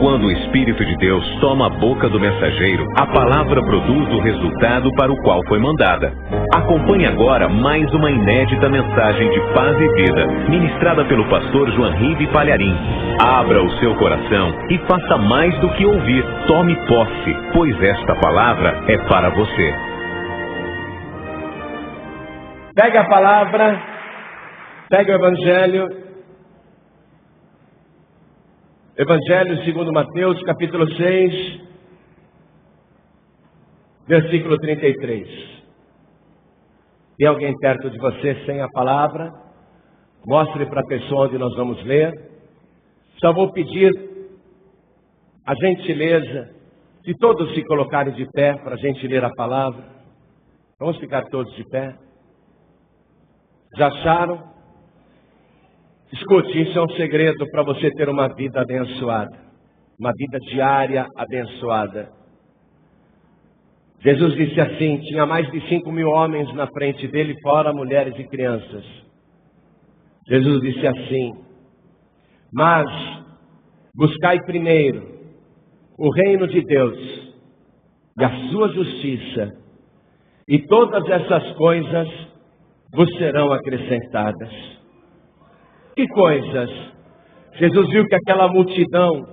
Quando o Espírito de Deus toma a boca do mensageiro, a palavra produz o resultado para o qual foi mandada. Acompanhe agora mais uma inédita mensagem de paz e vida, ministrada pelo pastor Joanribe Palharim. Abra o seu coração e faça mais do que ouvir. Tome posse, pois esta palavra é para você. Pegue a palavra, pegue o Evangelho. Evangelho segundo Mateus, capítulo 6, versículo 33. Tem alguém perto de você sem a palavra? Mostre para a pessoa onde nós vamos ler. Só vou pedir a gentileza de todos se colocarem de pé para a gente ler a palavra. Vamos ficar todos de pé. Já acharam? Escute, isso é um segredo para você ter uma vida abençoada. Uma vida diária abençoada. Jesus disse assim, tinha mais de 5.000 homens na frente dele, fora mulheres e crianças. Jesus disse assim, mas buscai primeiro o reino de Deus e a sua justiça, e todas essas coisas vos serão acrescentadas. Que coisas? Jesus viu que aquela multidão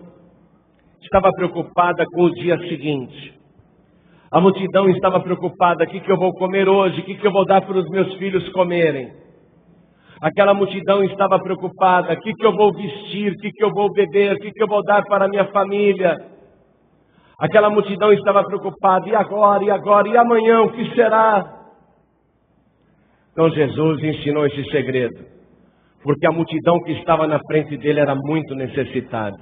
estava preocupada com o dia seguinte. A multidão estava preocupada, o que eu vou comer hoje? O que eu vou dar para os meus filhos comerem? Aquela multidão estava preocupada, o que eu vou vestir? O que eu vou beber? O que eu vou dar para a minha família? Aquela multidão estava preocupada, e agora? E agora? E amanhã? O que será? Então Jesus ensinou esse segredo. Porque a multidão que estava na frente dele era muito necessitada.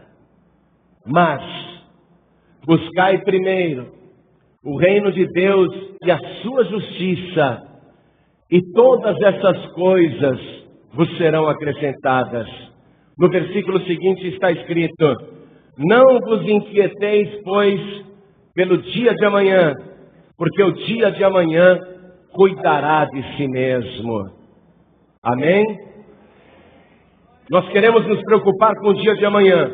Mas, buscai primeiro o reino de Deus e a sua justiça, e todas essas coisas vos serão acrescentadas. No versículo seguinte está escrito, não vos inquieteis, pois, pelo dia de amanhã, porque o dia de amanhã cuidará de si mesmo. Amém? Nós queremos nos preocupar com o dia de amanhã,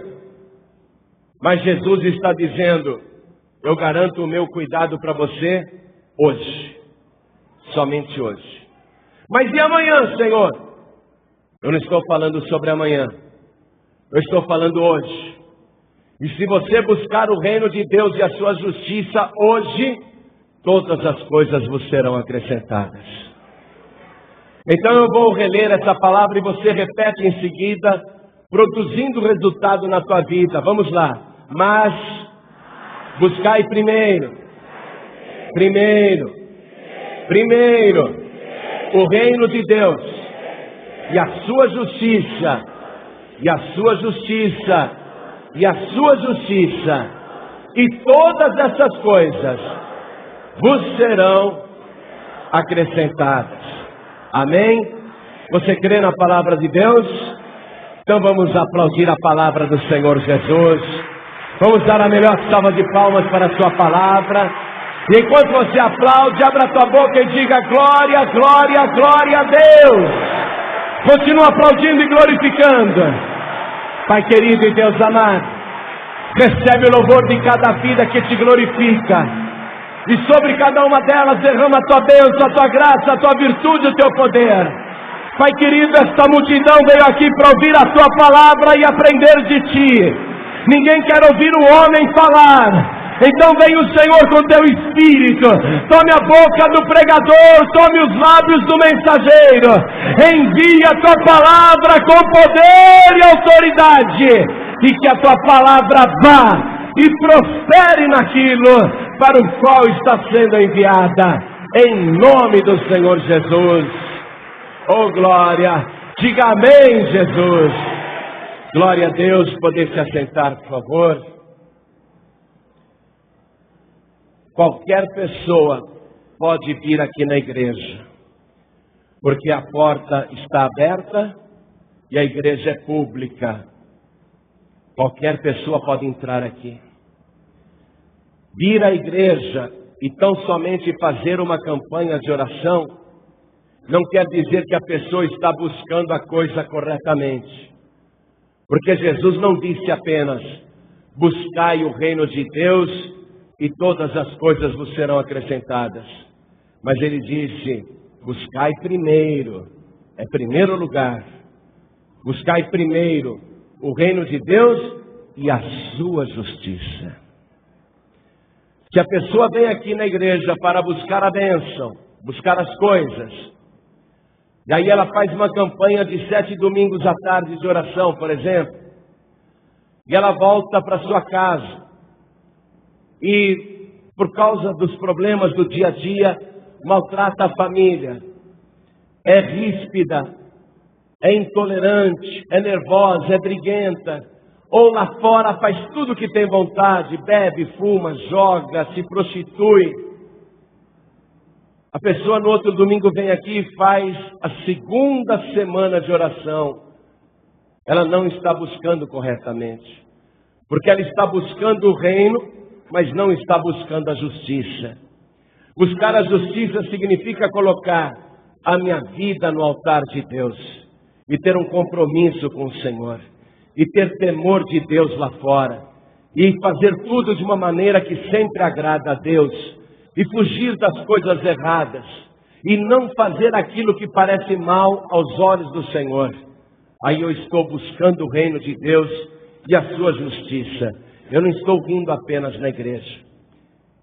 mas Jesus está dizendo, eu garanto o meu cuidado para você hoje, somente hoje. Mas e amanhã, Senhor? Eu não estou falando sobre amanhã, eu estou falando hoje. E se você buscar o reino de Deus e a sua justiça hoje, todas as coisas vos serão acrescentadas. Então eu vou reler essa palavra e você repete em seguida, produzindo resultado na tua vida. Vamos lá. Mas buscai primeiro o reino de Deus e a sua justiça, e a sua justiça, e a sua justiça, e todas essas coisas vos serão acrescentadas. Amém? Você crê na palavra de Deus? Então vamos aplaudir a palavra do Senhor Jesus. Vamos dar a melhor salva de palmas para a sua palavra. E enquanto você aplaude, abra a tua boca e diga glória, glória, glória a Deus. Continua aplaudindo e glorificando. Pai querido e Deus amado, recebe o louvor de cada vida que te glorifica. E sobre cada uma delas derrama a tua bênção, a tua graça, a tua virtude, o teu poder. Pai querido, esta multidão veio aqui para ouvir a tua palavra e aprender de ti. Ninguém quer ouvir o homem falar. Então vem o Senhor com teu Espírito. Tome a boca do pregador, tome os lábios do mensageiro. Envia a tua palavra com poder e autoridade. E que a tua palavra vá e prospere naquilo para o qual está sendo enviada, em nome do Senhor Jesus. Oh glória, diga amém, Jesus. Glória a Deus. Poder se assentar, por favor. Qualquer pessoa pode vir aqui na igreja, porque a porta está aberta e a igreja é pública. Qualquer pessoa pode entrar aqui. Vir à igreja e tão somente fazer uma campanha de oração não quer dizer que a pessoa está buscando a coisa corretamente. Porque Jesus não disse apenas, buscai o reino de Deus e todas as coisas vos serão acrescentadas. Mas ele disse, buscai primeiro, é primeiro lugar, buscai primeiro o reino de Deus e a sua justiça. Se a pessoa vem aqui na igreja para buscar a bênção, buscar as coisas, e aí ela faz uma campanha de 7 domingos à tarde de oração, por exemplo, e ela volta para sua casa, e por causa dos problemas do dia a dia, maltrata a família, é ríspida, é intolerante, é nervosa, é briguenta, ou lá fora faz tudo que tem vontade, bebe, fuma, joga, se prostitui. A pessoa no outro domingo vem aqui e faz a segunda semana de oração. Ela não está buscando corretamente, porque ela está buscando o reino, mas não está buscando a justiça. Buscar a justiça significa colocar a minha vida no altar de Deus e ter um compromisso com o Senhor e ter temor de Deus lá fora e fazer tudo de uma maneira que sempre agrada a Deus e fugir das coisas erradas e não fazer aquilo que parece mal aos olhos do Senhor. Aí eu estou buscando o reino de Deus e a sua justiça. Eu não estou vindo apenas na igreja.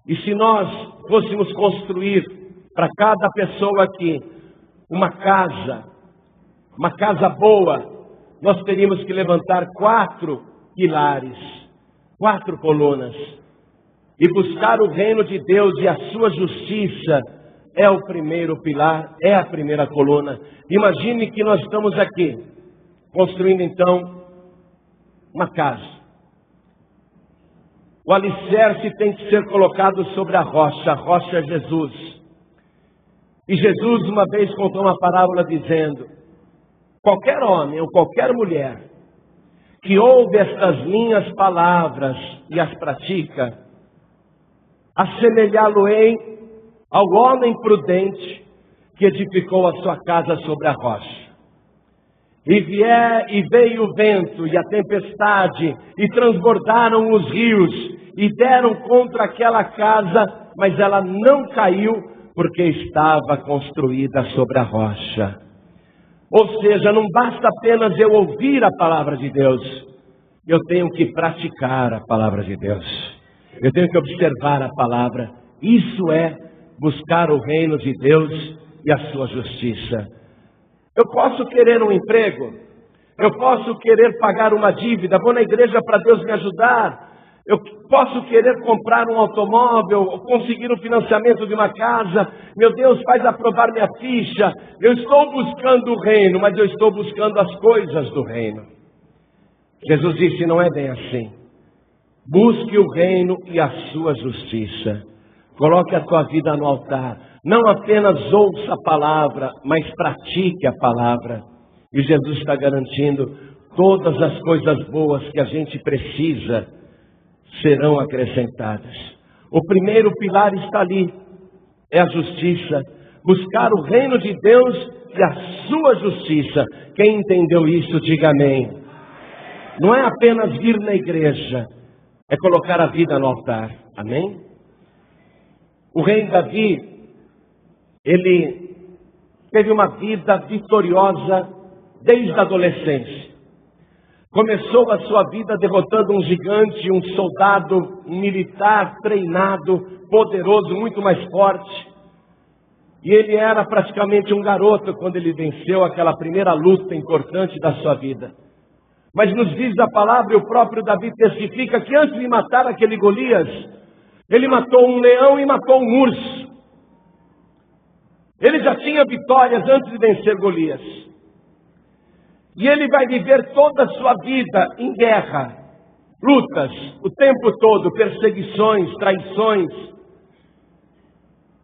E se nós fôssemos construir para cada pessoa aqui uma casa boa, nós teríamos que levantar 4 pilares, 4 colunas. E buscar o reino de Deus e a sua justiça é o primeiro pilar, é a primeira coluna. Imagine que nós estamos aqui, construindo então uma casa. O alicerce tem que ser colocado sobre a rocha é Jesus. E Jesus uma vez contou uma parábola dizendo, qualquer homem ou qualquer mulher que ouve estas minhas palavras e as pratica, assemelhá-lo-ei ao homem prudente que edificou a sua casa sobre a rocha. E veio o vento e a tempestade, e transbordaram os rios, e deram contra aquela casa, mas ela não caiu, porque estava construída sobre a rocha. Ou seja, não basta apenas eu ouvir a palavra de Deus, eu tenho que praticar a palavra de Deus. Eu tenho que observar a palavra. Isso é buscar o reino de Deus e a sua justiça. Eu posso querer um emprego, eu posso querer pagar uma dívida, vou na igreja para Deus me ajudar, eu posso querer comprar um automóvel, conseguir um financiamento de uma casa, meu Deus, faz aprovar minha ficha, eu estou buscando o reino, mas eu estou buscando as coisas do reino. Jesus disse, não é bem assim. Busque o reino e a sua justiça. Coloque a tua vida no altar. Não apenas ouça a palavra, mas pratique a palavra. E Jesus está garantindo todas as coisas boas que a gente precisa serão acrescentadas. O primeiro pilar está ali, é a justiça. Buscar o reino de Deus e a sua justiça. Quem entendeu isso, diga amém. Não é apenas vir na igreja, é colocar a vida no altar. Amém? O rei Davi, ele teve uma vida vitoriosa desde a adolescência. Começou a sua vida derrotando um gigante, um soldado, um militar treinado, poderoso, muito mais forte. E ele era praticamente um garoto quando ele venceu aquela primeira luta importante da sua vida. Mas nos diz a palavra, e o próprio Davi testifica que antes de matar aquele Golias, ele matou um leão e matou um urso. Ele já tinha vitórias antes de vencer Golias. E ele vai viver toda a sua vida em guerra, lutas, o tempo todo, perseguições, traições.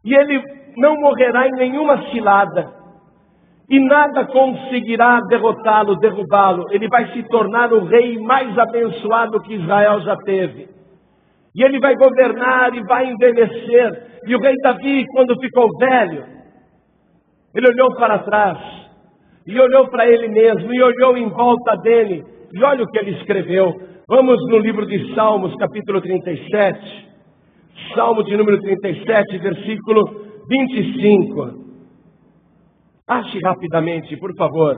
E ele não morrerá em nenhuma cilada. E nada conseguirá derrotá-lo, derrubá-lo. Ele vai se tornar o rei mais abençoado que Israel já teve. E ele vai governar e vai envelhecer. E o rei Davi, quando ficou velho, ele olhou para trás. E olhou para ele mesmo. E olhou em volta dele. E olha o que ele escreveu. Vamos no livro de Salmos, capítulo 37. Salmo de número 37, versículo 25. Ache rapidamente, por favor.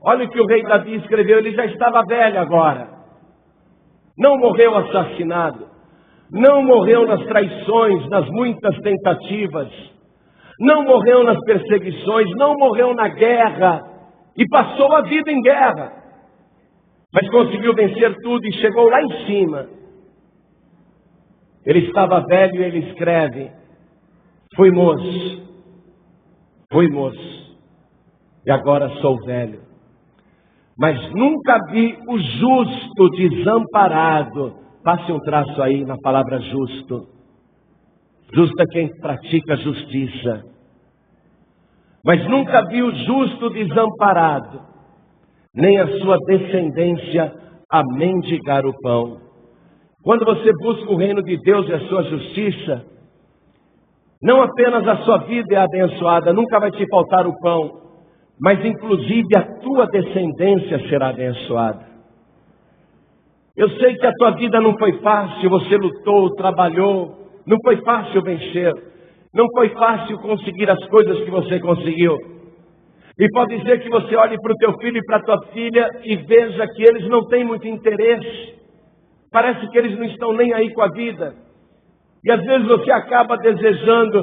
Olha o que o rei Davi escreveu. Ele já estava velho agora. Não morreu assassinado. Não morreu nas traições, nas muitas tentativas. Não morreu nas perseguições. Não morreu na guerra. E passou a vida em guerra. Mas conseguiu vencer tudo e chegou lá em cima. Ele estava velho e ele escreve: fui moço, e agora sou velho. Mas nunca vi o justo desamparado. Passe um traço aí na palavra justo. Justo é quem pratica justiça. Mas nunca vi o justo desamparado, nem a sua descendência a mendigar o pão. Quando você busca o reino de Deus e a sua justiça, não apenas a sua vida é abençoada, nunca vai te faltar o pão, mas inclusive a tua descendência será abençoada. Eu sei que a tua vida não foi fácil, você lutou, trabalhou, não foi fácil vencer, não foi fácil conseguir as coisas que você conseguiu. E pode ser que você olhe para o teu filho e para a tua filha e veja que eles não têm muito interesse. Parece que eles não estão nem aí com a vida. E às vezes você acaba desejando: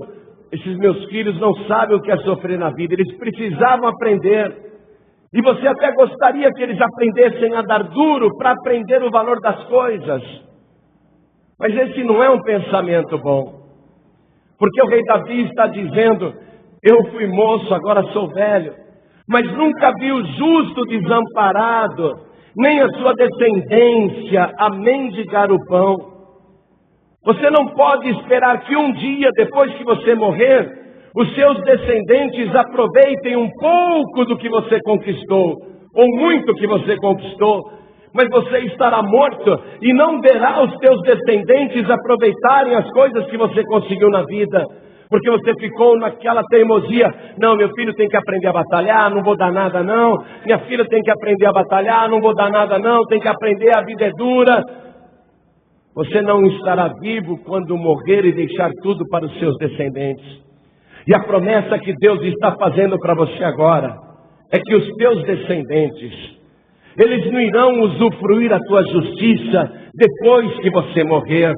esses meus filhos não sabem o que é sofrer na vida, eles precisavam aprender. E você até gostaria que eles aprendessem a dar duro para aprender o valor das coisas. Mas esse não é um pensamento bom. Porque o rei Davi está dizendo: eu fui moço, agora sou velho, mas nunca vi o justo desamparado, nem a sua descendência a mendigar o pão. Você não pode esperar que um dia, depois que você morrer, os seus descendentes aproveitem um pouco do que você conquistou, ou muito que você conquistou, mas você estará morto e não verá os teus descendentes aproveitarem as coisas que você conseguiu na vida. Porque você ficou naquela teimosia: não, meu filho tem que aprender a batalhar, não vou dar nada não. Minha filha tem que aprender a batalhar, não vou dar nada não. Tem que aprender, a vida é dura. Você não estará vivo quando morrer e deixar tudo para os seus descendentes. E a promessa que Deus está fazendo para você agora é que os teus descendentes, eles não irão usufruir a tua justiça depois que você morrer,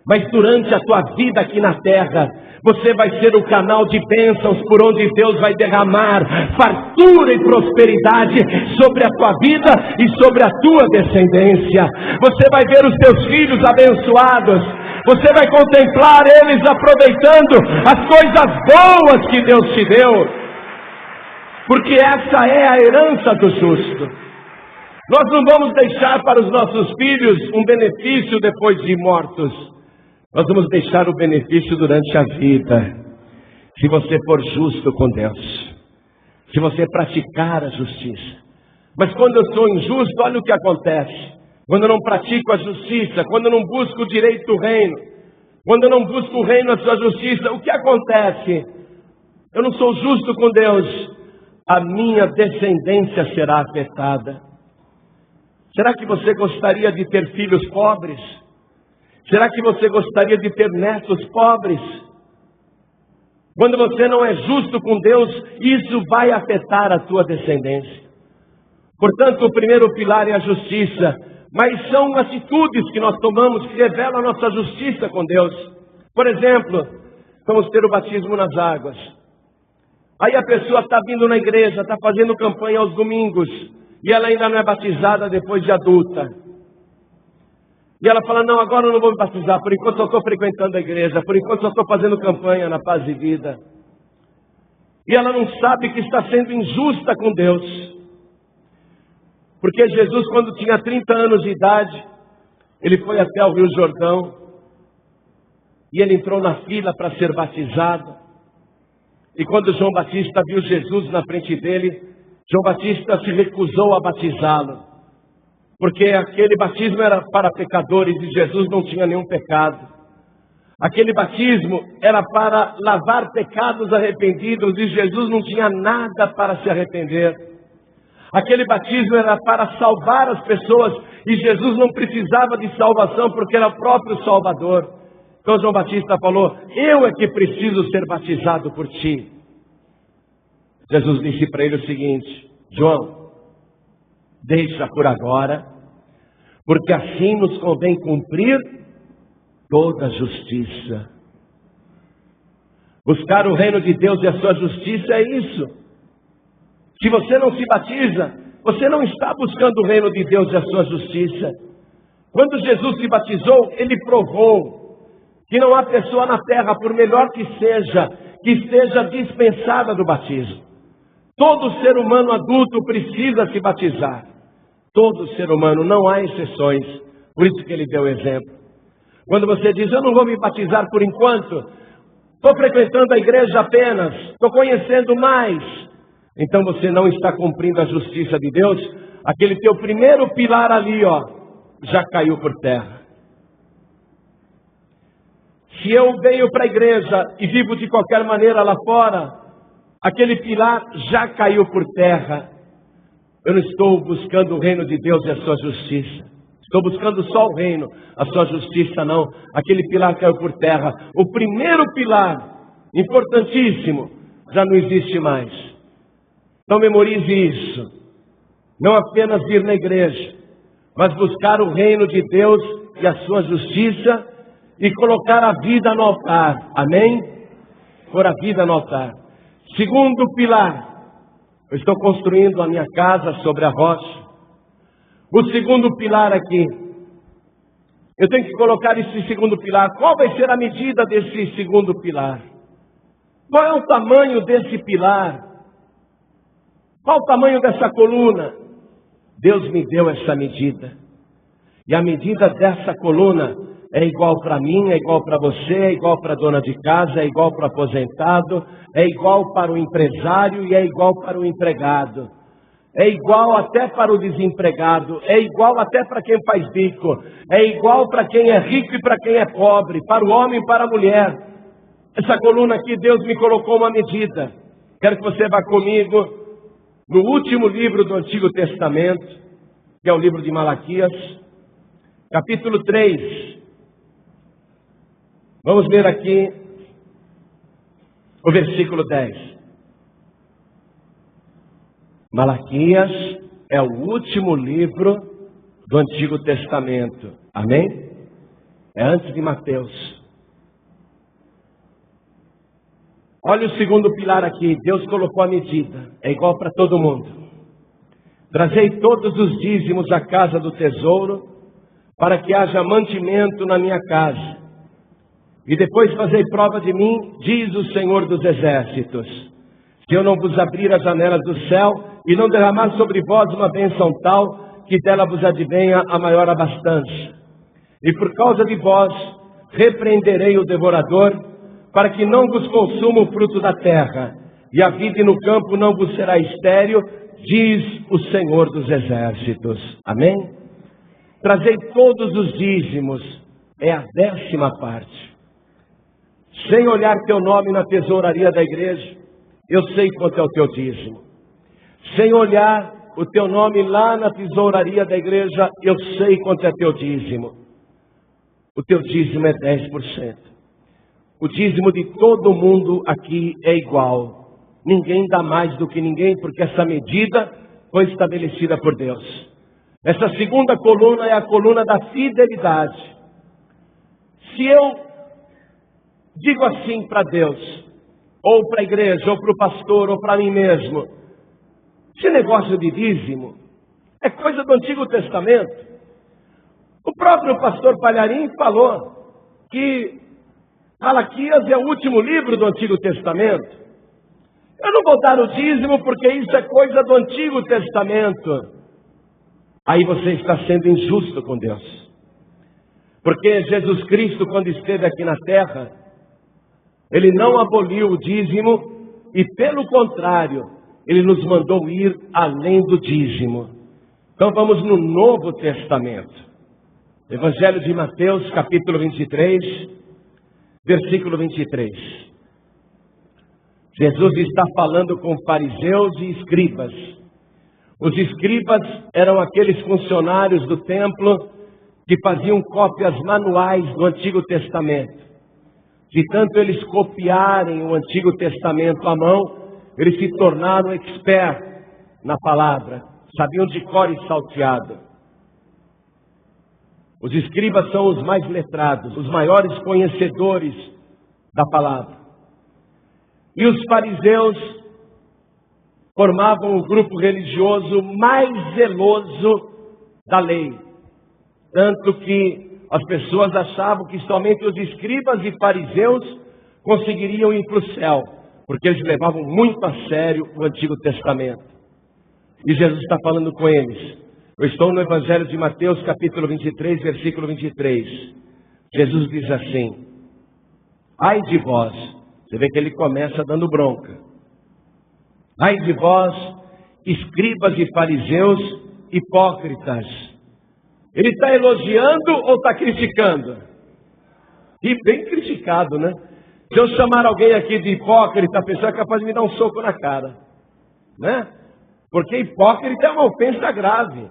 mas durante a tua vida aqui na terra, você vai ser o canal de bênçãos por onde Deus vai derramar fartura e prosperidade sobre a tua vida e sobre a tua descendência. Você vai ver os teus filhos abençoados. Você vai contemplar eles aproveitando as coisas boas que Deus te deu. Porque essa é a herança do justo. Nós não vamos deixar para os nossos filhos um benefício depois de mortos. Nós vamos deixar o benefício durante a vida. Se você for justo com Deus, se você praticar a justiça. Mas quando eu sou injusto, olha o que acontece. Quando eu não pratico a justiça, quando eu não busco o direito do reino, quando eu não busco o reino, a sua justiça, o que acontece? Eu não sou justo com Deus, a minha descendência será afetada. Será que você gostaria de ter filhos pobres? Será que você gostaria de ter netos pobres? Quando você não é justo com Deus, isso vai afetar a tua descendência. Portanto, o primeiro pilar é a justiça. Mas são atitudes que nós tomamos que revelam a nossa justiça com Deus. Por exemplo, vamos ter o batismo nas águas. Aí a pessoa está vindo na igreja, está fazendo campanha aos domingos, e ela ainda não é batizada depois de adulta. E ela fala: não, agora eu não vou me batizar, por enquanto eu estou frequentando a igreja, por enquanto eu estou fazendo campanha na Paz e Vida. E ela não sabe que está sendo injusta com Deus. Porque Jesus, quando tinha 30 anos de idade, ele foi até o Rio Jordão, e ele entrou na fila para ser batizado. E quando João Batista viu Jesus na frente dele, João Batista se recusou a batizá-lo. Porque aquele batismo era para pecadores e Jesus não tinha nenhum pecado. Aquele batismo era para lavar pecados arrependidos e Jesus não tinha nada para se arrepender. Aquele batismo era para salvar as pessoas, e Jesus não precisava de salvação, porque era o próprio Salvador. Então João Batista falou: eu é que preciso ser batizado por ti. Jesus disse para ele o seguinte: João, deixa por agora, porque assim nos convém cumprir toda a justiça. Buscar o reino de Deus e a sua justiça é isso. Se você não se batiza, você não está buscando o reino de Deus e a sua justiça. Quando Jesus se batizou, ele provou que não há pessoa na terra, por melhor que esteja dispensada do batismo. Todo ser humano adulto precisa se batizar. Todo ser humano, não há exceções. Por isso que ele deu o exemplo. Quando você diz: eu não vou me batizar por enquanto, estou frequentando a igreja apenas, estou conhecendo mais, então você não está cumprindo a justiça de Deus. Aquele teu primeiro pilar ali, já caiu por terra. Se eu venho para a igreja e vivo de qualquer maneira lá fora, aquele pilar já caiu por terra. Eu não estou buscando o reino de Deus e a sua justiça. Estou buscando só o reino, a sua justiça não. Aquele pilar caiu por terra. O primeiro pilar, importantíssimo, já não existe mais. Então memorize isso. Não apenas vir na igreja, mas buscar o reino de Deus e a sua justiça e colocar a vida no altar. Amém? Pôr a vida no altar. Segundo pilar, eu estou construindo a minha casa sobre a rocha. O segundo pilar aqui, eu tenho que colocar esse segundo pilar. Qual vai ser a medida desse segundo pilar? Qual é o tamanho desse pilar? Qual o tamanho dessa coluna? Deus me deu essa medida. E a medida dessa coluna é igual para mim, é igual para você, é igual para a dona de casa, é igual para o aposentado, é igual para o empresário e é igual para o empregado. É igual até para o desempregado, é igual até para quem faz bico, é igual para quem é rico e para quem é pobre, para o homem e para a mulher. Essa coluna aqui, Deus me colocou uma medida. Quero que você vá comigo no último livro do Antigo Testamento, que é o livro de Malaquias, capítulo 3. Vamos ler aqui o versículo 10. Malaquias é o último livro do Antigo Testamento. Amém? É antes de Mateus. Olha o segundo pilar aqui. Deus colocou a medida. É igual para todo mundo. Trazei todos os dízimos à casa do tesouro, para que haja mantimento na minha casa. E depois fazei prova de mim, diz o Senhor dos Exércitos. Se eu não vos abrir as janelas do céu e não derramar sobre vós uma bênção tal, que dela vos advenha a maior abastança. E por causa de vós, repreenderei o devorador, para que não vos consuma o fruto da terra, e a vida no campo não vos será estéril, diz o Senhor dos Exércitos. Amém? Trazei todos os dízimos, é a 10ª parte. Sem olhar teu nome na tesouraria da igreja, eu sei quanto é o teu dízimo. Sem olhar o teu nome lá na tesouraria da igreja, eu sei quanto é teu dízimo. O teu dízimo é 10%. O dízimo de todo mundo aqui é igual. Ninguém dá mais do que ninguém, porque essa medida foi estabelecida por Deus. Essa segunda coluna é a coluna da fidelidade. Se eu digo assim para Deus, ou para a igreja, ou para o pastor, ou para mim mesmo: esse negócio de dízimo é coisa do Antigo Testamento. O próprio pastor Palharim falou que Malaquias é o último livro do Antigo Testamento. Eu não vou dar o dízimo porque isso é coisa do Antigo Testamento. Aí você está sendo injusto com Deus. Porque Jesus Cristo, quando esteve aqui na terra, Ele não aboliu o dízimo e, pelo contrário, Ele nos mandou ir além do dízimo. Então vamos no Novo Testamento. Evangelho de Mateus, capítulo 23, versículo 23. Jesus está falando com fariseus e escribas. Os escribas eram aqueles funcionários do templo que faziam cópias manuais do Antigo Testamento. De tanto eles copiarem o Antigo Testamento à mão, eles se tornaram expertos na palavra, sabiam de cor e salteado. Os escribas são os mais letrados, os maiores conhecedores da palavra. E os fariseus formavam o grupo religioso mais zeloso da lei. Tanto que as pessoas achavam que somente os escribas e fariseus conseguiriam ir para o céu, porque eles levavam muito a sério o Antigo Testamento. E Jesus está falando com eles. Eu estou no Evangelho de Mateus, capítulo 23, versículo 23. Jesus diz assim: ai de vós. Você vê que ele começa dando bronca. Ai de vós, escribas e fariseus hipócritas. Ele está elogiando ou está criticando? E bem criticado, né? Se eu chamar alguém aqui de hipócrita, a pessoa é capaz de me dar um soco na cara, né? Porque hipócrita é uma ofensa grave.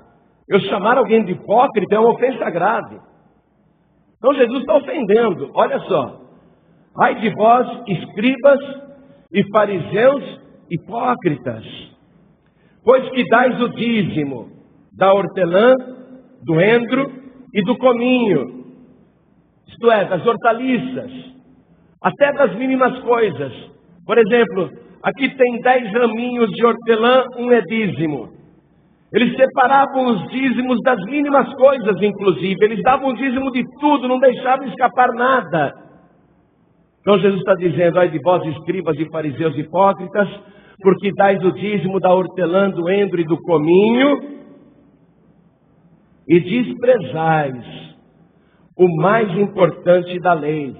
Eu chamar alguém de hipócrita é uma ofensa grave. Então Jesus está ofendendo. Olha só. Ai de vós, escribas e fariseus hipócritas, pois que dais o dízimo da hortelã, do endro e do cominho, isto é, das hortaliças, até das mínimas coisas. Por exemplo, aqui tem 10 raminhos de hortelã, um é dízimo. Eles separavam os dízimos das mínimas coisas, inclusive. Eles davam o dízimo de tudo, não deixavam escapar nada. Então Jesus está dizendo: ai de vós, escribas e fariseus hipócritas, porque dais o dízimo da hortelã, do endro e do cominho, e desprezais o mais importante da lei,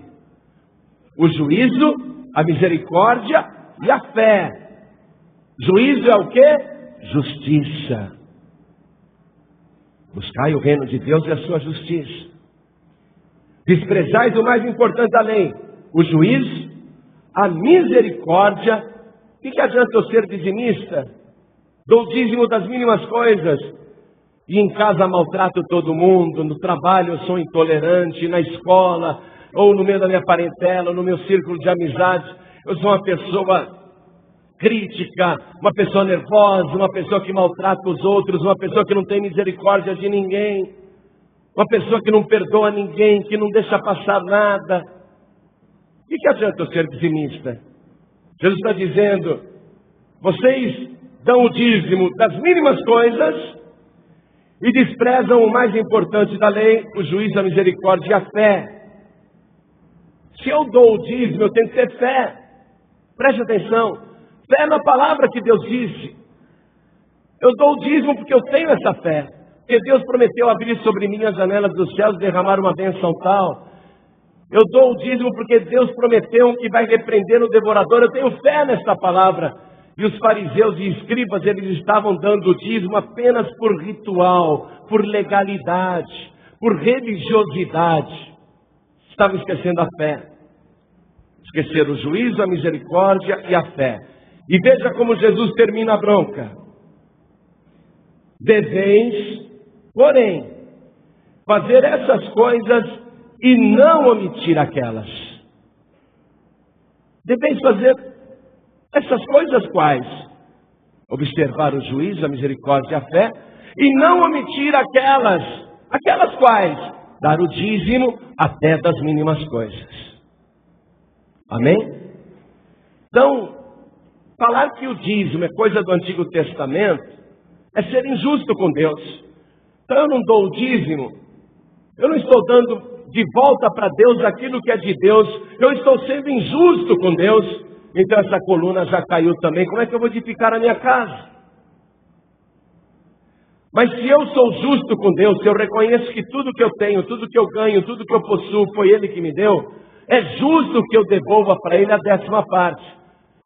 o juízo, a misericórdia e a fé. Juízo é o quê? Justiça. Buscai o reino de Deus e a sua justiça. Desprezais o mais importante da lei, o juízo, a misericórdia. O que adianta eu ser dizimista? Dou dízimo das mínimas coisas, e em casa maltrato todo mundo, no trabalho eu sou intolerante, na escola, ou no meio da minha parentela, ou no meu círculo de amizades, eu sou uma pessoa crítica, uma pessoa nervosa, uma pessoa que maltrata os outros, uma pessoa que não tem misericórdia de ninguém, uma pessoa que não perdoa ninguém, que não deixa passar nada. O que adianta eu ser dizimista? Jesus está dizendo: vocês dão o dízimo das mínimas coisas e desprezam o mais importante da lei, o juízo, a misericórdia e a fé. Se eu dou o dízimo, eu tenho que ter fé. Preste atenção. Fé na palavra que Deus disse. Eu dou o dízimo porque eu tenho essa fé. Porque Deus prometeu abrir sobre mim as janelas dos céus e derramar uma bênção tal. Eu dou o dízimo porque Deus prometeu que vai repreender o devorador. Eu tenho fé nesta palavra. E os fariseus e escribas, eles estavam dando o dízimo apenas por ritual, por legalidade, por religiosidade. Estavam esquecendo a fé. Esqueceram o juízo, a misericórdia e a fé. E veja como Jesus termina a bronca. Deveis, porém, fazer essas coisas e não omitir aquelas. Deveis fazer essas coisas quais? Observar o juízo, a misericórdia e a fé, e não omitir aquelas. Aquelas quais? Dar o dízimo até das mínimas coisas. Amém? Então, falar que o dízimo é coisa do Antigo Testamento é ser injusto com Deus. Então eu não dou o dízimo, eu não estou dando de volta para Deus aquilo que é de Deus, eu estou sendo injusto com Deus. Então essa coluna já caiu também. Como é que eu vou edificar a minha casa? Mas se eu sou justo com Deus, se eu reconheço que tudo que eu tenho, tudo que eu ganho, tudo que eu possuo foi Ele que me deu, é justo que eu devolva para Ele a 10ª parte.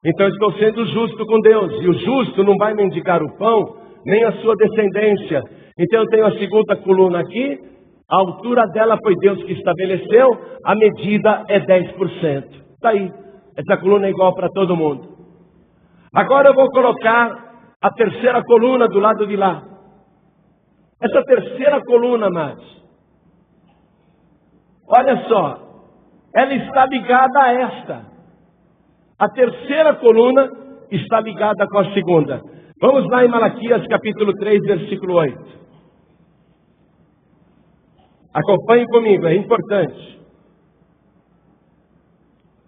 Então eu estou sendo justo com Deus. E o justo não vai mendigar o pão, nem a sua descendência. Então eu tenho a segunda coluna aqui. A altura dela foi Deus que estabeleceu. A medida é 10%. Está aí. Essa coluna é igual para todo mundo. Agora eu vou colocar a terceira coluna do lado de lá. Essa terceira coluna, amados, olha só, ela está ligada a esta. A terceira coluna está ligada com a segunda. Vamos lá em Malaquias capítulo 3, versículo 8. Acompanhe comigo, é importante.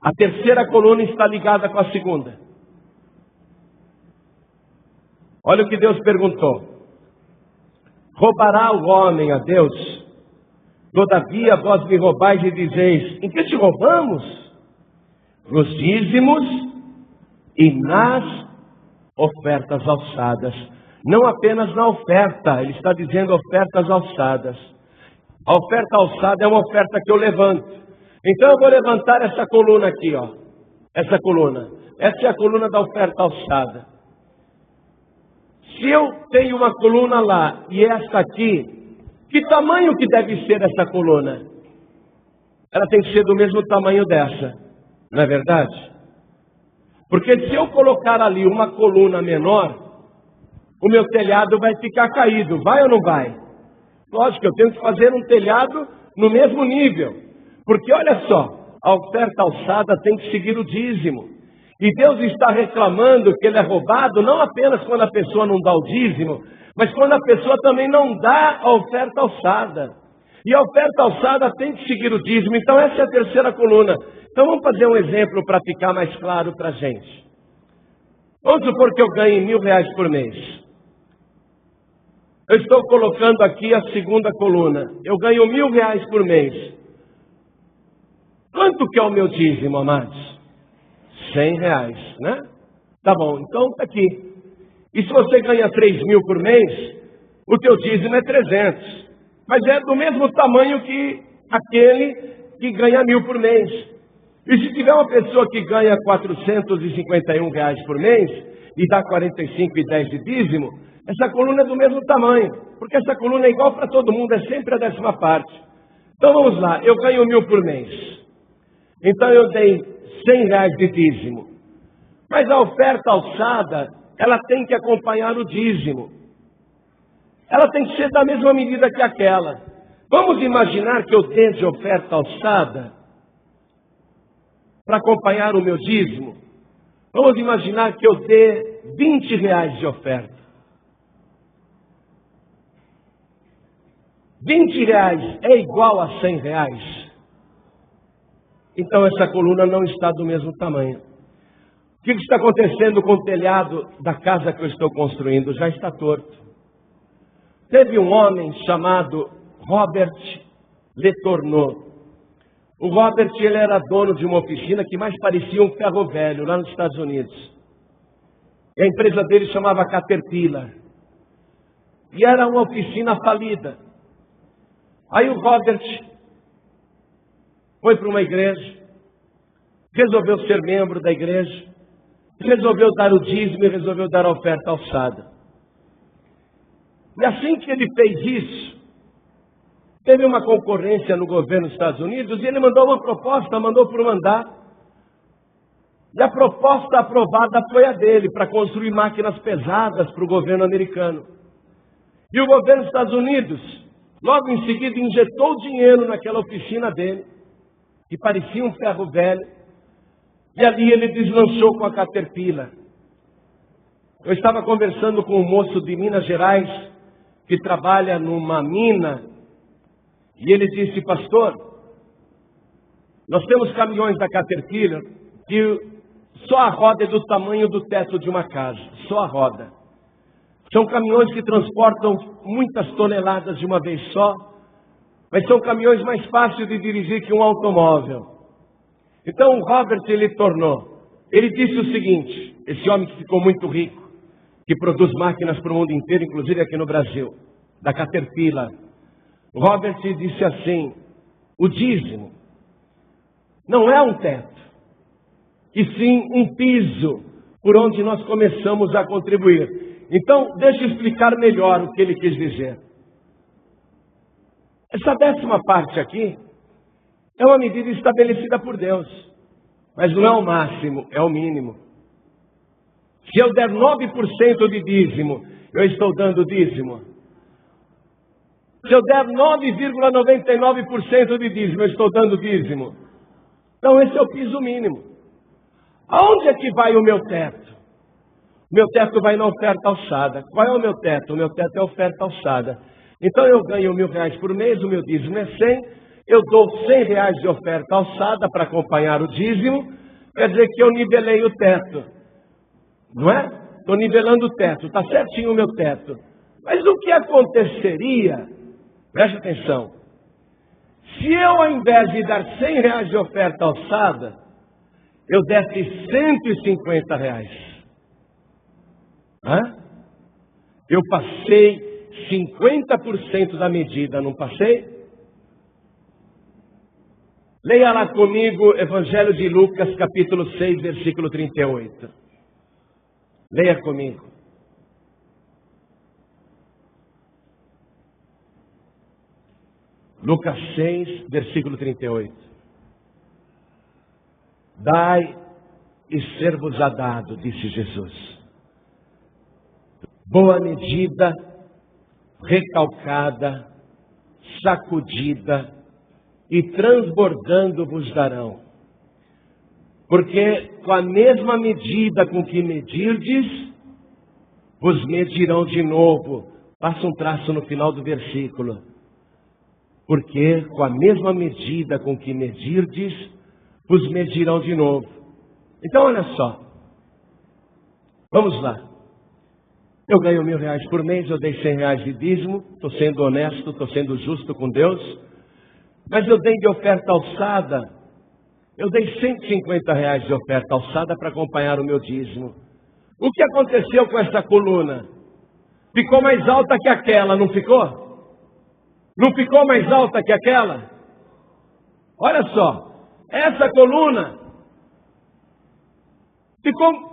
A terceira coluna está ligada com a segunda. Olha o que Deus perguntou. Roubará o homem a Deus? Todavia vós me roubais e dizeis, em que te roubamos? Nos dízimos e nas ofertas alçadas. Não apenas na oferta, ele está dizendo ofertas alçadas. A oferta alçada é uma oferta que eu levanto. Então eu vou levantar essa coluna aqui, ó. Essa coluna. Essa é a coluna da oferta alçada. Se eu tenho uma coluna lá e esta aqui, que tamanho que deve ser essa coluna? Ela tem que ser do mesmo tamanho dessa, não é verdade? Porque se eu colocar ali uma coluna menor, o meu telhado vai ficar caído, vai ou não vai? Lógico, eu tenho que fazer um telhado no mesmo nível. Porque olha só, a oferta alçada tem que seguir o dízimo. E Deus está reclamando que ele é roubado não apenas quando a pessoa não dá o dízimo, mas quando a pessoa também não dá a oferta alçada. E a oferta alçada tem que seguir o dízimo. Então essa é a terceira coluna. Então vamos fazer um exemplo para ficar mais claro para a gente. Vamos supor que eu ganhe R$1.000 por mês. Eu estou colocando aqui a segunda coluna. Eu ganho R$1.000 por mês. Quanto que é o meu dízimo, amados? R$100, né? Tá bom, então tá aqui. E se você ganha 3.000 por mês, o teu dízimo é 300. Mas é do mesmo tamanho que aquele que ganha 1.000 por mês. E se tiver uma pessoa que ganha R$451 por mês e dá 45,10 de dízimo, essa coluna é do mesmo tamanho. Porque essa coluna é igual para todo mundo, é sempre a 10ª parte. Então vamos lá, eu ganho 1.000 por mês. Então eu dei R$100 de dízimo. Mas a oferta alçada, ela tem que acompanhar o dízimo. Ela tem que ser da mesma medida que aquela. Vamos imaginar que eu dê de oferta alçada para acompanhar o meu dízimo. Vamos imaginar que eu dê R$20 de oferta. R$20 é igual a R$100. Então essa coluna não está do mesmo tamanho. O que está acontecendo com o telhado da casa que eu estou construindo? Já está torto. Teve um homem chamado Robert Letourneau. O Robert, ele era dono de uma oficina que mais parecia um ferro velho lá nos Estados Unidos. E a empresa dele chamava Caterpillar. E era uma oficina falida. Aí o Robert foi para uma igreja, resolveu ser membro da igreja, resolveu dar o dízimo e resolveu dar a oferta alçada. E assim que ele fez isso, teve uma concorrência no governo dos Estados Unidos e ele mandou uma proposta, mandou por mandar. E a proposta aprovada foi a dele, para construir máquinas pesadas para o governo americano. E o governo dos Estados Unidos, logo em seguida, injetou dinheiro naquela oficina dele, que parecia um ferro velho, e ali ele deslanchou com a Caterpillar. Eu estava conversando com um moço de Minas Gerais, que trabalha numa mina, e ele disse: pastor, nós temos caminhões da Caterpillar, que só a roda é do tamanho do teto de uma casa, só a roda. São caminhões que transportam muitas toneladas de uma vez só, mas são caminhões mais fáceis de dirigir que um automóvel. Então o Robert, ele disse o seguinte, esse homem que ficou muito rico, que produz máquinas para o mundo inteiro, inclusive aqui no Brasil, da Caterpillar. O Robert disse assim: o dízimo não é um teto, e sim um piso por onde nós começamos a contribuir. Então, deixa eu explicar melhor o que ele quis dizer. Essa 10ª parte aqui é uma medida estabelecida por Deus, mas não é o máximo, é o mínimo. Se eu der 9% de dízimo, eu estou dando dízimo. Se eu der 9,99% de dízimo, eu estou dando dízimo. Então esse é o piso mínimo. Aonde é que vai o meu teto? O meu teto vai na oferta alçada. Qual é o meu teto? O meu teto é a oferta alçada. Então eu ganho R$1.000 por mês, o meu dízimo é 100. Eu dou R$100 de oferta alçada para acompanhar o dízimo. Quer dizer que eu nivelei o teto. Não é? Estou nivelando o teto. Está certinho o meu teto. Mas o que aconteceria? Preste atenção. Se eu, ao invés de dar R$100 de oferta alçada, eu desse R$150. Eu passei 50% da medida, não passei? Leia lá comigo Evangelho de Lucas, capítulo 6, versículo 38. Leia comigo. Lucas 6, versículo 38. Dai e ser-vos-á dado, disse Jesus. Boa medida, recalcada, sacudida e transbordando vos darão. Porque com a mesma medida com que medirdes, vos medirão de novo. Passa um traço no final do versículo. Porque com a mesma medida com que medirdes, vos medirão de novo. Então olha só. Vamos lá. Eu ganho R$1.000 por mês, eu dei R$100 de dízimo, estou sendo honesto, estou sendo justo com Deus. Mas eu dei de oferta alçada, eu dei R$150 de oferta alçada para acompanhar o meu dízimo. O que aconteceu com essa coluna? Ficou mais alta que aquela, não ficou? Não ficou mais alta que aquela? Olha só, essa coluna ficou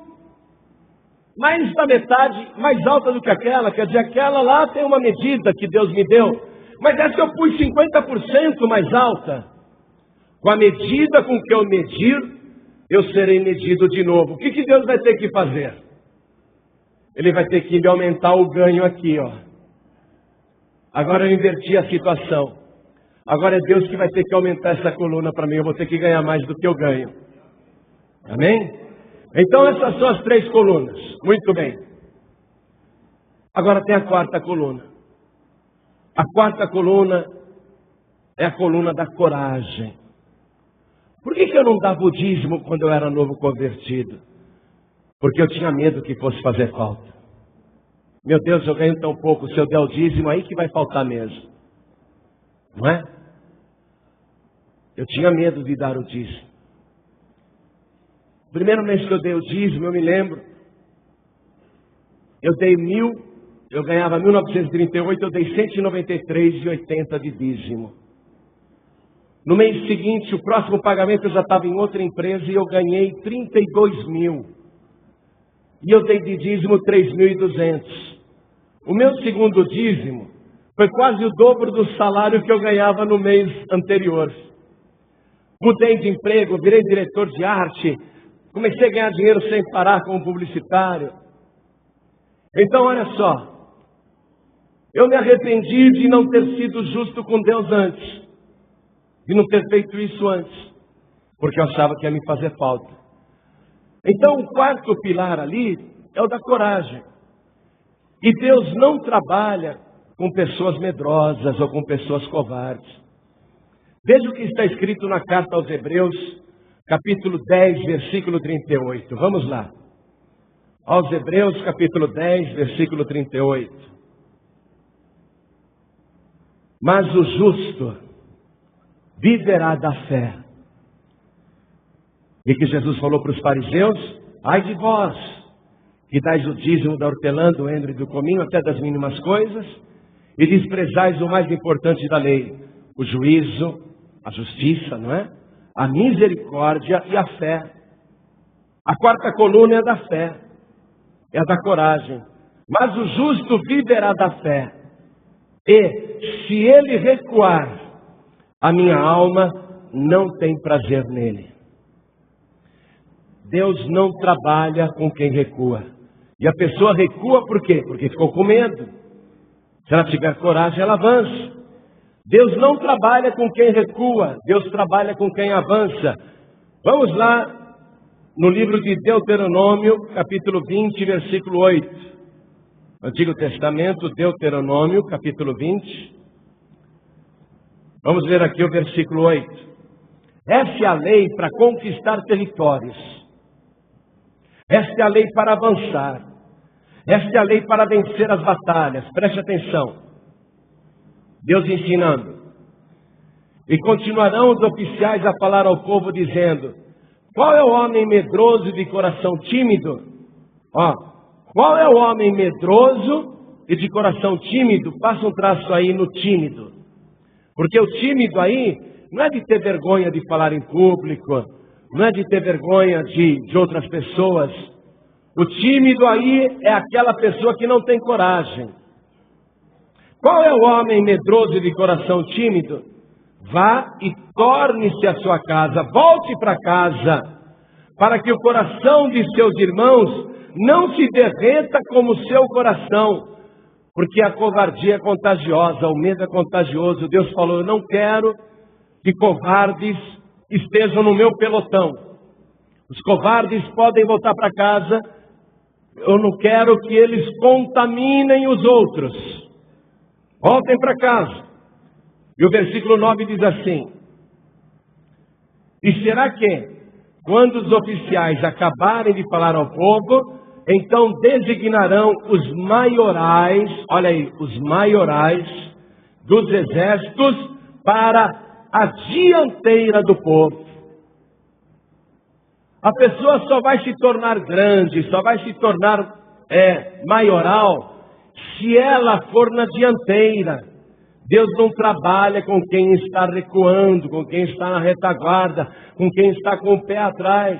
mais da metade, mais alta do que aquela. Quer dizer, aquela lá tem uma medida que Deus me deu. Mas essa eu pus 50% mais alta. Com a medida com que eu medir, eu serei medido de novo. O que Deus vai ter que fazer? Ele vai ter que me aumentar o ganho aqui, ó. Agora eu inverti a situação. Agora é Deus que vai ter que aumentar essa coluna para mim. Eu vou ter que ganhar mais do que eu ganho. Amém? Então essas são as 3 colunas. Muito bem. Agora tem a 4ª coluna. A 4ª coluna é a coluna da coragem. Por que eu não dava o dízimo quando eu era novo convertido? Porque eu tinha medo que fosse fazer falta. Meu Deus, eu ganho tão pouco, se eu der o dízimo, aí que vai faltar mesmo. Não é? Eu tinha medo de dar o dízimo. Primeiro mês que eu dei o dízimo, eu me lembro. Eu dei 1.000, eu ganhava 1.938, eu dei 193,80 de dízimo. No mês seguinte, o próximo pagamento eu já estava em outra empresa e eu ganhei 32.000. E eu dei de dízimo 3.200. O meu segundo dízimo foi quase o dobro do salário que eu ganhava no mês anterior. Mudei de emprego, virei diretor de arte, comecei a ganhar dinheiro sem parar como publicitário. Então olha só, eu me arrependi de não ter sido justo com Deus antes, de não ter feito isso antes, porque eu achava que ia me fazer falta. Então o 4º pilar ali é o da coragem. E Deus não trabalha com pessoas medrosas ou com pessoas covardes. Veja o que está escrito na carta aos Hebreus, capítulo 10, versículo 38. Vamos lá. Aos Hebreus, capítulo 10, versículo 38. Mas o justo viverá da fé. E que Jesus falou para os fariseus: ai de vós, que dais o dízimo da hortelã, do endro e do cominho, até das mínimas coisas, e desprezais o mais importante da lei, o juízo, a justiça, não é? A misericórdia e a fé. A 4ª coluna é da fé, é a da coragem. Mas o justo viverá da fé. E, se ele recuar, a minha alma não tem prazer nele. Deus não trabalha com quem recua. E a pessoa recua por quê? Porque ficou com medo. Se ela tiver coragem, ela avança. Deus não trabalha com quem recua, Deus trabalha com quem avança. Vamos lá no livro de Deuteronômio, capítulo 20, versículo 8. Antigo Testamento, Deuteronômio, capítulo 20. Vamos ver aqui o versículo 8. Essa é a lei para conquistar territórios. Esta é a lei para avançar. Esta é a lei para vencer as batalhas. Preste atenção. Deus ensinando. E continuarão os oficiais a falar ao povo dizendo: qual é o homem medroso e de coração tímido? Qual é o homem medroso e de coração tímido? Passa um traço aí no tímido. Porque o tímido aí não é de ter vergonha de falar em público, não é de ter vergonha de outras pessoas. O tímido aí é aquela pessoa que não tem coragem. Qual é o homem medroso e de coração tímido? Vá e torne-se à sua casa, volte para casa, para que o coração de seus irmãos não se derreta como o seu coração, porque a covardia é contagiosa, o medo é contagioso. Deus falou: eu não quero que covardes estejam no meu pelotão. Os covardes podem voltar para casa, eu não quero que eles contaminem os outros. Voltem para casa. E o versículo 9 diz assim: e será que, quando os oficiais acabarem de falar ao povo, então designarão os maiorais, olha aí, os maiorais dos exércitos para a dianteira do povo. A pessoa só vai se tornar grande, só vai se tornar maioral, se ela for na dianteira. Deus não trabalha com quem está recuando, com quem está na retaguarda, com quem está com o pé atrás.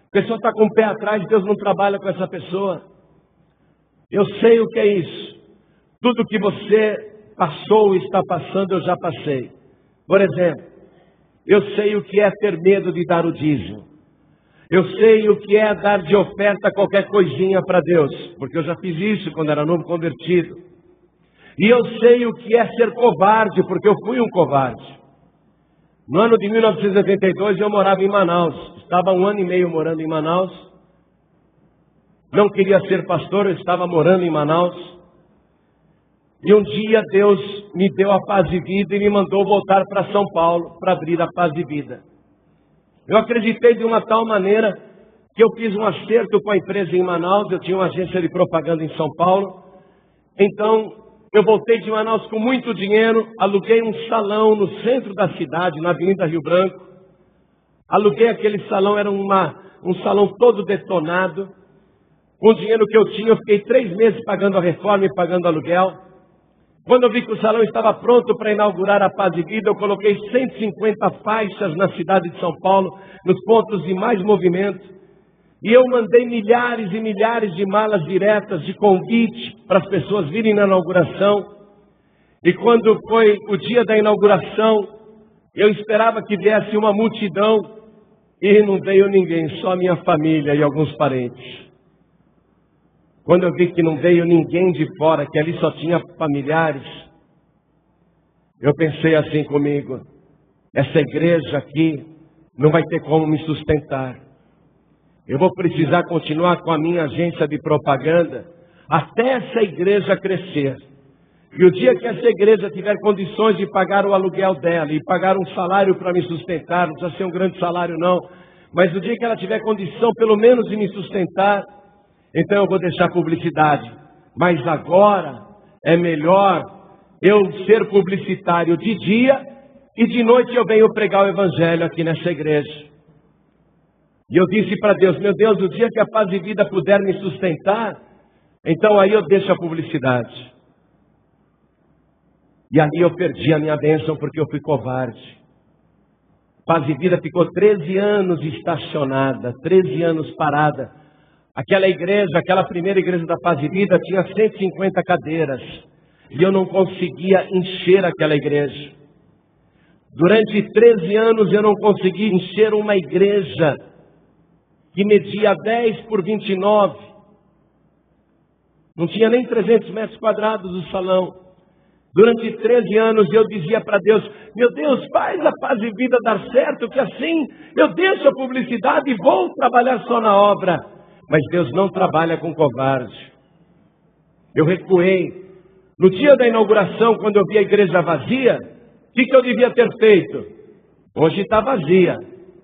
A pessoa está com o pé atrás, Deus não trabalha com essa pessoa. Eu sei o que é isso. Tudo que você passou e está passando, eu já passei. Por exemplo, eu sei o que é ter medo de dar o dízimo. Eu sei o que é dar de oferta qualquer coisinha para Deus, porque eu já fiz isso quando era novo convertido. E eu sei o que é ser covarde, porque eu fui um covarde. No ano de 1982 eu morava em Manaus. Estava 1 ano e meio morando em Manaus. Não queria ser pastor, eu estava morando em Manaus. E um dia Deus me deu a Paz e Vida e me mandou voltar para São Paulo para abrir a Paz e Vida. Eu acreditei de uma tal maneira que eu fiz um acerto com a empresa em Manaus. Eu tinha uma agência de propaganda em São Paulo. Então eu voltei de Manaus com muito dinheiro, aluguei um salão no centro da cidade, na Avenida Rio Branco. Aluguei aquele salão, era um salão todo detonado. Com o dinheiro que eu tinha, eu fiquei 3 meses pagando a reforma e pagando aluguel. Quando eu vi que o salão estava pronto para inaugurar a Paz e Vida, eu coloquei 150 faixas na cidade de São Paulo, nos pontos de mais movimento. E eu mandei milhares e milhares de malas diretas de convite para as pessoas virem na inauguração. E quando foi o dia da inauguração, eu esperava que viesse uma multidão e não veio ninguém, só minha família e alguns parentes. Quando eu vi que não veio ninguém de fora, que ali só tinha familiares, eu pensei assim comigo: essa igreja aqui não vai ter como me sustentar. Eu vou precisar continuar com a minha agência de propaganda até essa igreja crescer. E o dia que essa igreja tiver condições de pagar o aluguel dela e pagar um salário para me sustentar, não precisa ser um grande salário não, mas o dia que ela tiver condição pelo menos de me sustentar, então eu vou deixar publicidade. Mas agora é melhor eu ser publicitário de dia e de noite eu venho pregar o evangelho aqui nessa igreja. E eu disse para Deus: meu Deus, o dia que a Paz e Vida puder me sustentar, então aí eu deixo a publicidade. E ali eu perdi a minha bênção porque eu fui covarde. Paz e Vida ficou 13 anos estacionada, 13 anos parada. Aquela igreja, aquela primeira igreja da Paz e Vida tinha 150 cadeiras. E eu não conseguia encher aquela igreja. Durante 13 anos eu não consegui encher uma igreja que media 10 por 29. Não tinha nem 300 metros quadrados o salão. Durante 13 anos eu dizia para Deus: meu Deus, faz a Paz e Vida dar certo, que assim eu deixo a publicidade e vou trabalhar só na obra. Mas Deus não trabalha com covarde. Eu recuei. No dia da inauguração, quando eu vi a igreja vazia, o que eu devia ter feito? Hoje está vazia,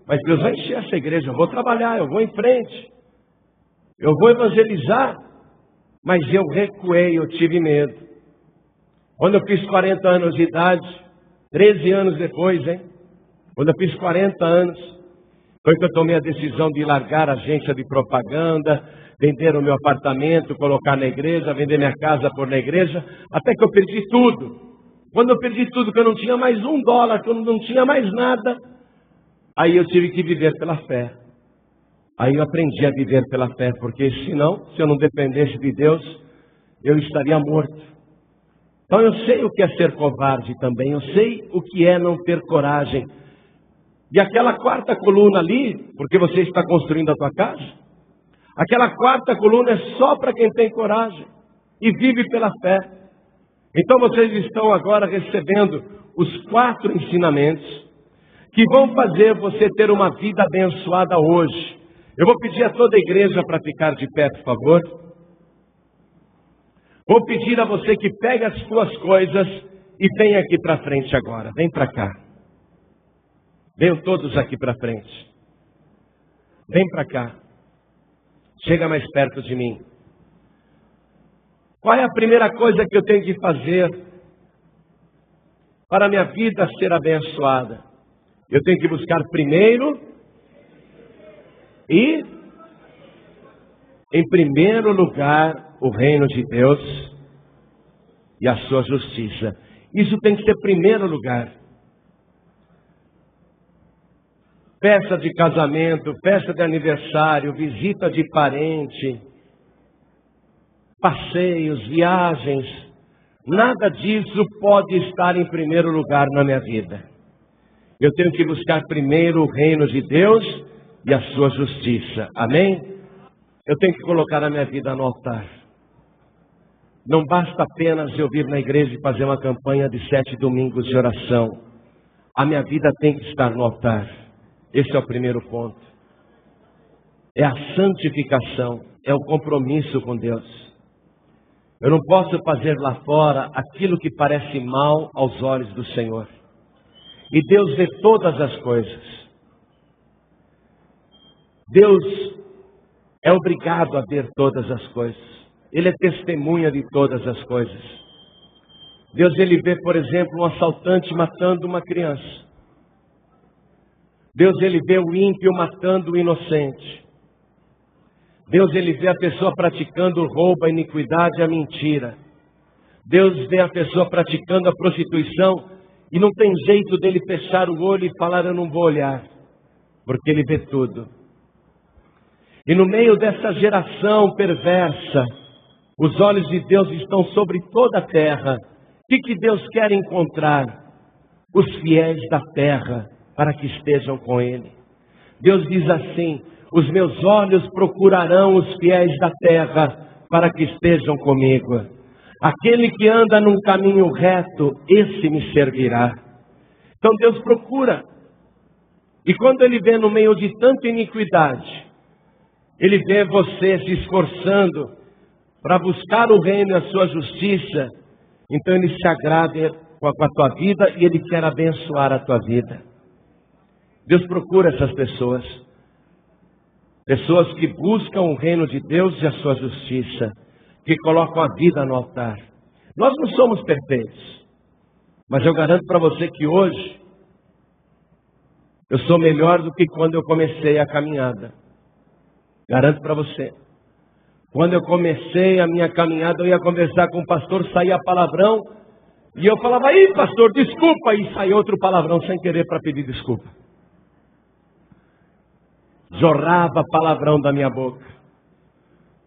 mas Deus vai encher essa igreja, eu vou trabalhar, eu vou em frente, eu vou evangelizar. Mas eu recuei, eu tive medo. Quando eu fiz 40 anos de idade, 13 anos depois, quando eu fiz 40 anos, foi que eu tomei a decisão de largar a agência de propaganda, vender o meu apartamento, colocar na igreja, vender minha casa por na igreja, até que eu perdi tudo. Quando eu perdi tudo, que eu não tinha mais $1, que eu não tinha mais nada, aí eu tive que viver pela fé. Aí eu aprendi a viver pela fé, porque senão, se eu não dependesse de Deus, eu estaria morto. Então eu sei o que é ser covarde também, eu sei o que é não ter coragem. E aquela quarta coluna ali, porque você está construindo a tua casa, aquela quarta coluna é só para quem tem coragem e vive pela fé. Então vocês estão agora recebendo os 4 ensinamentos que vão fazer você ter uma vida abençoada hoje. Eu vou pedir a toda a igreja para ficar de pé, por favor. Vou pedir a você que pegue as suas coisas e venha aqui para frente agora. Vem para cá. Venham todos aqui para frente. Vem para cá. Chega mais perto de mim. Qual é a primeira coisa que eu tenho que fazer para a minha vida ser abençoada? Eu tenho que buscar primeiro e, em primeiro lugar, o reino de Deus e a sua justiça. Isso tem que ser primeiro lugar. Festa de casamento, festa de aniversário, visita de parente, passeios, viagens, nada disso pode estar em primeiro lugar na minha vida. Eu tenho que buscar primeiro o reino de Deus e a sua justiça. Amém? Eu tenho que colocar a minha vida no altar. Não basta apenas eu vir na igreja e fazer uma campanha de 7 domingos de oração. A minha vida tem que estar no altar. Esse é o primeiro ponto. É a santificação, é o compromisso com Deus. Eu não posso fazer lá fora aquilo que parece mal aos olhos do Senhor. E Deus vê todas as coisas. Deus é obrigado a ver todas as coisas. Ele é testemunha de todas as coisas. Deus, ele vê, por exemplo, um assaltante matando uma criança. Deus, ele vê o ímpio matando o inocente. Deus, ele vê a pessoa praticando o roubo, a iniquidade e a mentira. Deus vê a pessoa praticando a prostituição e não tem jeito dele fechar o olho e falar: eu não vou olhar, porque ele vê tudo. E no meio dessa geração perversa, os olhos de Deus estão sobre toda a terra. O que Deus quer encontrar? Os fiéis da terra, para que estejam com Ele. Deus diz assim: os meus olhos procurarão os fiéis da terra, para que estejam comigo. Aquele que anda num caminho reto, esse me servirá. Então Deus procura. E quando Ele vê no meio de tanta iniquidade, Ele vê você se esforçando para buscar o reino e a sua justiça, então Ele se agrada com a tua vida e Ele quer abençoar a tua vida. Deus procura essas pessoas. Pessoas que buscam o reino de Deus e a sua justiça, que colocam a vida no altar. Nós não somos perfeitos, mas eu garanto para você que hoje eu sou melhor do que quando eu comecei a caminhada. Garanto para você. Quando eu comecei a minha caminhada, eu ia conversar com o pastor, saía palavrão, e eu falava: aí pastor, desculpa, e saía outro palavrão sem querer para pedir desculpa. Jorrava palavrão da minha boca.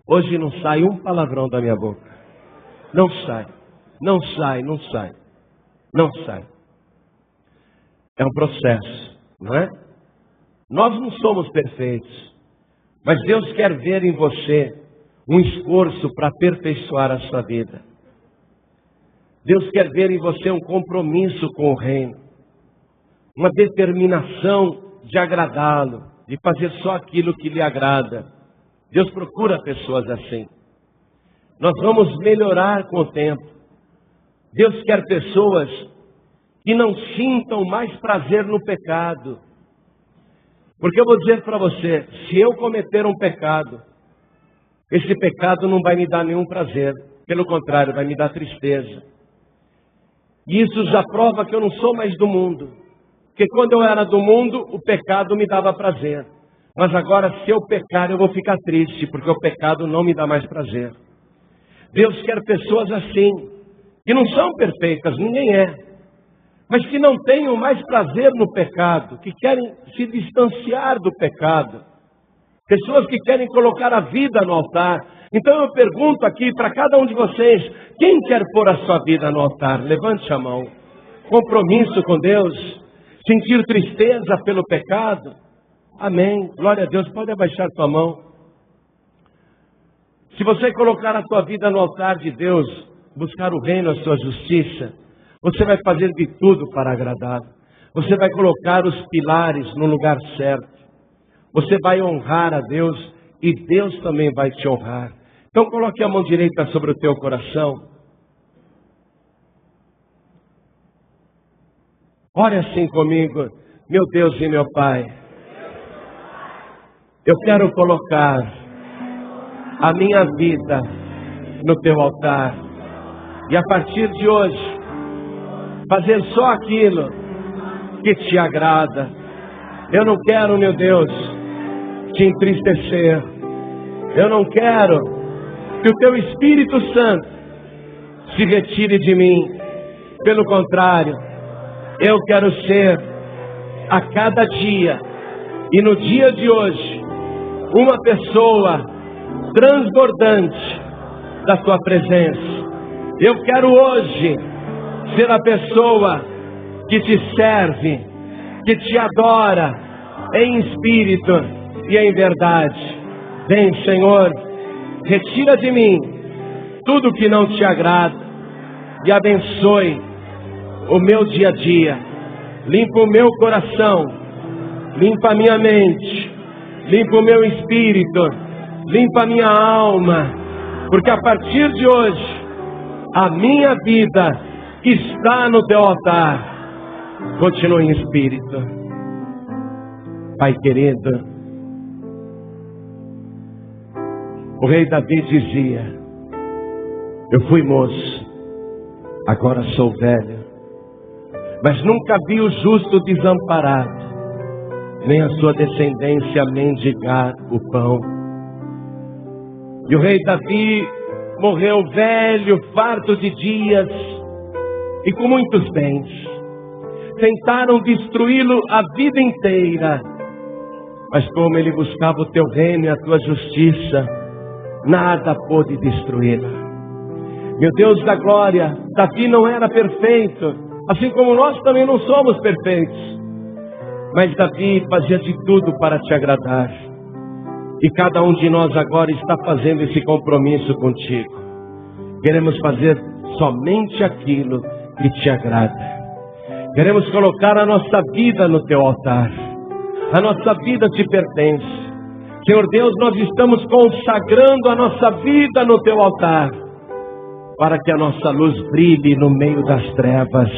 Hoje não sai um palavrão da minha boca. Não sai, não sai, não sai, não sai. É um processo, não é? Nós não somos perfeitos, mas Deus quer ver em você um esforço para aperfeiçoar a sua vida. Deus quer ver em você um compromisso com o reino, uma determinação de agradá-lo, de fazer só aquilo que lhe agrada. Deus procura pessoas assim. Nós vamos melhorar com o tempo. Deus quer pessoas que não sintam mais prazer no pecado. Porque eu vou dizer para você, se eu cometer um pecado, esse pecado não vai me dar nenhum prazer. Pelo contrário, vai me dar tristeza. E isso já prova que eu não sou mais do mundo. Porque quando eu era do mundo, o pecado me dava prazer. Mas agora, se eu pecar, eu vou ficar triste, porque o pecado não me dá mais prazer. Deus quer pessoas assim, que não são perfeitas, ninguém é, mas que não tenham mais prazer no pecado, que querem se distanciar do pecado. Pessoas que querem colocar a vida no altar. Então eu pergunto aqui para cada um de vocês, quem quer pôr a sua vida no altar? Levante a mão. Compromisso com Deus, sentir tristeza pelo pecado. Amém, glória a Deus. Pode abaixar tua mão. Se você colocar a tua vida no altar de Deus, buscar o reino, a sua justiça, você vai fazer de tudo para agradá-lo. Você vai colocar os pilares no lugar certo. Você vai honrar a Deus e Deus também vai te honrar. Então coloque a mão direita sobre o teu coração. Ore assim comigo. Meu Deus e meu Pai, eu quero colocar a minha vida no teu altar. E a partir de hoje, fazer só aquilo que te agrada. Eu não quero, meu Deus, te entristecer. Eu não quero que o teu Espírito Santo se retire de mim. Pelo contrário, eu quero ser a cada dia e no dia de hoje uma pessoa transbordante da tua presença. Eu quero hoje ser a pessoa que te serve, que te adora em espírito e em verdade. Vem, Senhor, retira de mim tudo que não te agrada e abençoe o meu dia a dia. Limpa o meu coração, limpa a minha mente, limpa o meu espírito, limpa a minha alma, porque a partir de hoje a minha vida está no teu altar. Continue em espírito. Pai querido, o rei Davi dizia: eu fui moço, agora sou velho, mas nunca vi o justo desamparado, nem a sua descendência mendigar o pão. E o rei Davi morreu velho, farto de dias e com muitos bens. Tentaram destruí-lo a vida inteira, mas como ele buscava o teu reino e a tua justiça, nada pôde destruí-lo. Meu Deus da glória, Davi não era perfeito, assim como nós também não somos perfeitos, mas Davi fazia de tudo para te agradar. E cada um de nós agora está fazendo esse compromisso contigo. Queremos fazer somente aquilo que te agrada. Queremos colocar a nossa vida no teu altar. A nossa vida te pertence. Senhor Deus, nós estamos consagrando a nossa vida no teu altar, para que a nossa luz brilhe no meio das trevas,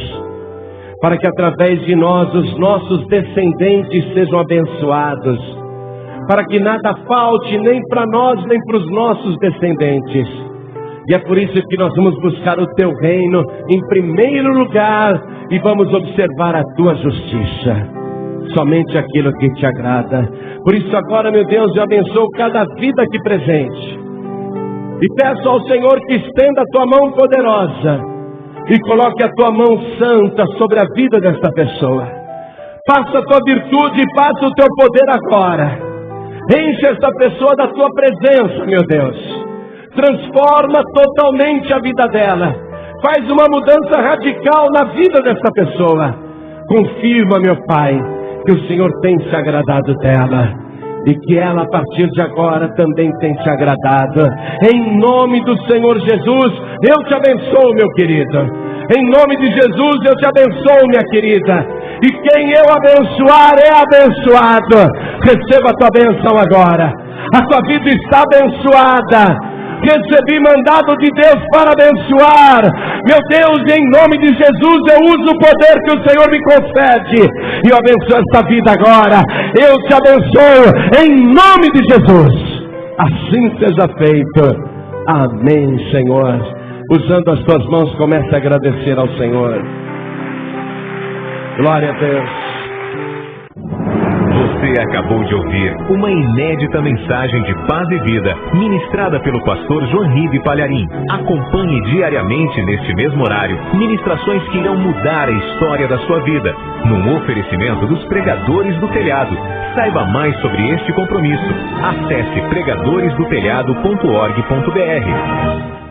para que através de nós os nossos descendentes sejam abençoados, para que nada falte nem para nós, nem para os nossos descendentes. E é por isso que nós vamos buscar o teu reino em primeiro lugar e vamos observar a tua justiça, somente aquilo que te agrada. Por isso agora, meu Deus, eu abençoo cada vida aqui presente e peço ao Senhor que estenda a tua mão poderosa e coloque a tua mão santa sobre a vida desta pessoa. Passa a tua virtude e passa o teu poder agora. Enche esta pessoa da tua presença, meu Deus. Transforma totalmente a vida dela. Faz uma mudança radical na vida dessa pessoa. Confirma, meu Pai, que o Senhor tem se agradado dela. e que ela a partir de agora também tem te agradado. Em nome do Senhor Jesus, eu te abençoo, meu querido. Em nome de Jesus, eu te abençoo, minha querida. E quem eu abençoar é abençoado. Receba a tua bênção agora. A tua vida está abençoada. Recebi mandado de Deus para abençoar. Meu Deus, em nome de Jesus, eu uso o poder que o Senhor me concede. E eu abençoo esta vida agora. Eu te abençoo em nome de Jesus. Assim seja feito. Amém, Senhor. Usando as tuas mãos, comece a agradecer ao Senhor. Glória a Deus. Você acabou de ouvir uma inédita mensagem de paz e vida, ministrada pelo pastor Joanribe Palharim. Acompanhe diariamente neste mesmo horário, ministrações que irão mudar a história da sua vida, num oferecimento dos Pregadores do Telhado. Saiba mais sobre este compromisso. Acesse pregadoresdotelhado.org.br.